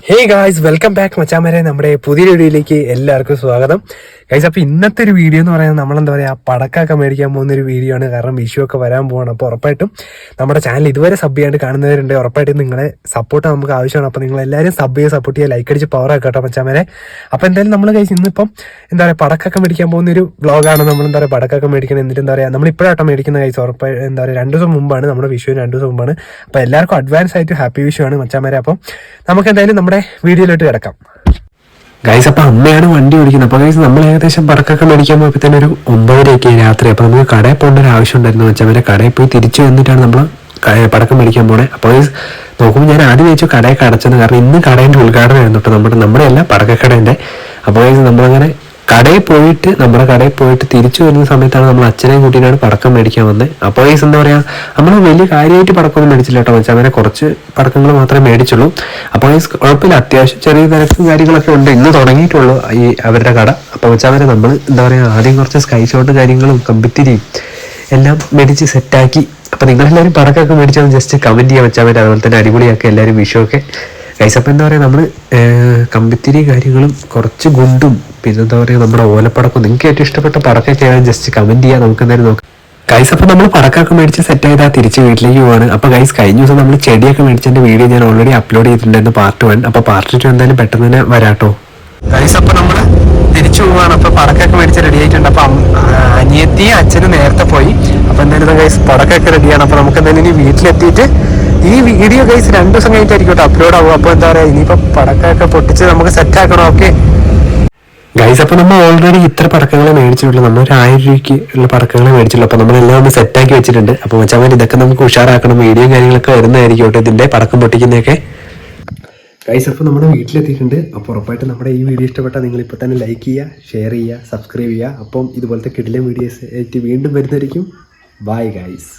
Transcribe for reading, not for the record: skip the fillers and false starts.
Hey guys, welcome back മച്ചാമാരെ. നമ്മുടെ പുതിയ വീഡിയോയിലേക്ക് എല്ലാവർക്കും സ്വാഗതം. ഗൈസ്, അപ്പോൾ ഇന്നത്തെ ഒരു വീഡിയോ എന്ന് പറയുന്നത് നമ്മളെന്താ പറയുക, പടക്കമൊക്കെ മേടിക്കാൻ പോകുന്ന ഒരു വീഡിയോ ആണ്. കാരണം വിഷു ഒക്കെ വരാൻ പോവാണ്. അപ്പോൾ ഉറപ്പായിട്ടും നമ്മുടെ ചാനൽ ഇതുവരെ സബ് ചെയ്യാണ്ട് കാണുന്നവരുണ്ട്. ഉറപ്പായിട്ടും നിങ്ങളെ സപ്പോർട്ട് നമുക്ക് ആവശ്യമാണ്. അപ്പോൾ നിങ്ങൾ എല്ലാവരും സപ്പോർട്ട് ചെയ്യുക, ലൈക്ക് അടിച്ച് പവർ ആക്കുക കേട്ടോ മച്ചാമാരെ. അപ്പോൾ എന്തായാലും നമ്മൾ ഗൈസ് ഇന്നിപ്പം എന്താ പറയുക, പടക്കമൊക്കെ മേടിക്കാൻ പോകുന്ന ഒരു വ്ളോഗാണ്. നമ്മൾ എന്താ പറയുക, പടക്കമൊക്കെ മേടിക്കണം. എന്നിട്ട് എന്താ പറയുക, നമ്മൾ ഇപ്പോഴാട്ടോ മേടിക്കുന്ന ഗൈസ്. ഉറപ്പായി എന്താ പറയുക, 2 ദിവസം മുമ്പാണ് നമ്മുടെ വിഷുവിന് 2 ദിവസം മുമ്പാണ്. അപ്പോൾ എല്ലാവർക്കും അഡ്വാൻസ് ആയിട്ട് ഹാപ്പി വിഷു ആണ് മച്ചാമാരെ. അപ്പം നമുക്ക് എന്തായാലും നമ്മുടെ വീഡിയോയിലോട്ട് കിടക്കാം ഗൈസ്. അപ്പൊ അമ്മയാണ് വണ്ടി ഓടിക്കുന്നത്. അപ്പൊ ഗൈസ് നമ്മൾ ഏകദേശം പടക്കൊക്കെ മേടിക്കാൻ പോയപ്പോൾ തന്നെ ഒരു 9:30 രാത്രി. അപ്പൊ നമുക്ക് കടയിൽ പോകേണ്ട ഒരു ആവശ്യം ഉണ്ടായിരുന്നു വെച്ചാൽ അവരെ കടയിൽ പോയി തിരിച്ചു വന്നിട്ടാണ് നമ്മൾ പടക്കം മേടിക്കാൻ പോണേ. അപ്പോൾ ഗൈസ് നോക്കുമ്പോൾ ഞാൻ ആദ്യം വെച്ചു കടയൊക്കെ അടച്ചെന്ന്. കാരണം ഇന്ന് കടേൻ്റെ ഉദ്ഘാടനം ആയിരുന്നു കേട്ടോ, നമ്മുടെ അല്ല പടക്കക്കടേൻ്റെ. അപ്പോൾ ഗൈസ് നമ്മളങ്ങനെ നമ്മുടെ കടയിൽ പോയിട്ട് തിരിച്ചു വരുന്ന സമയത്താണ് നമ്മൾ അച്ഛനെയും കുട്ടീനാണ് പടക്കം മേടിക്കാൻ വന്നത്. അപ്പോൾ ഗൈസ് എന്താ പറയുക, നമ്മൾ വലിയ കാര്യമായിട്ട് പടക്കമൊന്നും മേടിച്ചില്ല കേട്ടോ വെച്ചാൽ അവരെ കുറച്ച് പടക്കങ്ങൾ മാത്രമേ മേടിച്ചുള്ളൂ. അപ്പോൾ ഗൈസ് കുഴപ്പമില്ല, അത്യാവശ്യം ചെറിയ തിരക്കും കാര്യങ്ങളൊക്കെ ഉണ്ട്. ഇന്ന് തുടങ്ങിയിട്ടുള്ളൂ ഈ അവരുടെ കട. അപ്പോൾ വെച്ചാൽ അവരെ നമ്മൾ എന്താ പറയുക, ആദ്യം കുറച്ച് സ്കൈ ഷോട്ട് കാര്യങ്ങളും കമ്പിത്തിരിയും എല്ലാം മേടിച്ച് സെറ്റാക്കി. അപ്പോൾ നിങ്ങളെല്ലാവരും പടക്കമൊക്കെ മേടിച്ചാൽ ജസ്റ്റ് കമൻറ്റ് ചെയ്യാൻ വെച്ചാൽ അവരെ, അതുപോലെ തന്നെ അടിപൊളിയാക്കി എല്ലാവരും വിഷുവൊക്കെ ഗൈസ്. അപ്പോൾ എന്താ പറയുക, നമ്മൾ കമ്പിത്തിരി കാര്യങ്ങളും കുറച്ച് ഗുണ്ടും പിന്നെ എന്താ പറയുക നമ്മുടെ ഓലപ്പടക്കം, നിങ്ങൾക്ക് ഏറ്റവും ഇഷ്ടപ്പെട്ട പടക്കൊക്കെ ആണ് ജസ്റ്റ് കമൻറ്റ് ചെയ്യാൻ. നമുക്ക് എന്തായാലും നോക്കാം ഗൈസ്. അപ്പോൾ നമ്മൾ പടക്കമൊക്കെ മേടിച്ച് സെറ്റ് ചെയ്താൽ തിരിച്ച് വീട്ടിലേക്ക് പോവാണ്. അപ്പോൾ ഗൈസ് കഴിഞ്ഞ ദിവസം നമ്മൾ ചെടിയൊക്കെ മേടിച്ചതിൻ്റെ വീഡിയോ ഞാൻ ഓൾറെഡി അപ്ലോഡ് ചെയ്തിട്ടുണ്ടായിരുന്നു, പാർട്ട് 1. അപ്പോൾ പാർട്ട് 2 എന്തായാലും പെട്ടെന്ന് തന്നെ വരാട്ടോ ഗൈസ്. അപ്പോൾ നമ്മൾ തിരിച്ചു പോവാണ്. അപ്പോൾ പടക്കമൊക്കെ മേടിച്ച് റെഡി ആയിട്ടുണ്ട്. അപ്പം അനിയത്തിയും അച്ഛനും നേരത്തെ പോയി. അപ്പോൾ എന്തായാലും ഗൈസ് പടക്കമൊക്കെ റെഡിയാണ്. അപ്പോൾ നമുക്ക് എന്തായാലും ഇനി വീട്ടിലെത്തിയിട്ട് ഈ വീഡിയോ ഗൈസ് 2 ദിവസം കഴിഞ്ഞിട്ടായിരിക്കും കേട്ടോ അപ്ലോഡ് ആവും. അപ്പോൾ എന്താ പറയുക, ഇനിയിപ്പോൾ പടക്കമൊക്കെ പൊട്ടിച്ച് നമുക്ക് സെറ്റ് ആക്കണം. ഓക്കെ ഗൈസ്, അപ്പോൾ നമ്മൾ ഓൾറെഡി ഇത്ര പടക്കങ്ങളെ മേടിച്ചിട്ടുള്ളൂ. നമ്മൾ ഒരു 1000 രൂപയ്ക്ക് ഉള്ള പടക്കങ്ങളെ മേടിച്ചുള്ളൂ. അപ്പോൾ നമ്മളെല്ലാം ഒന്ന് സെറ്റാക്കി വെച്ചിട്ടുണ്ട്. അപ്പോൾ വെച്ചാൽ ഇതൊക്കെ നമുക്ക് ഉഷാറാക്കണം. വീഡിയോ കാര്യങ്ങളൊക്കെ വരുന്നതായിരിക്കും കേട്ടോ ഇതിൻ്റെ പടക്കം പൊട്ടിക്കുന്നതൊക്കെ ഗൈസ്. അപ്പോൾ നമ്മുടെ വീട്ടിലെത്തിയിട്ടുണ്ട്. അപ്പോൾ ഉറപ്പായിട്ട് നമ്മുടെ ഈ വീഡിയോ ഇഷ്ടപ്പെട്ടാൽ നിങ്ങൾ ഇപ്പോൾ തന്നെ ലൈക്ക് ചെയ്യുക, ഷെയർ ചെയ്യുക, സബ്സ്ക്രൈബ് ചെയ്യുക. അപ്പം ഇതുപോലത്തെ കിടിലൻ വീഡിയോസ് ആയിട്ട് വീണ്ടും വരുന്നതായിരിക്കും. Bye guys.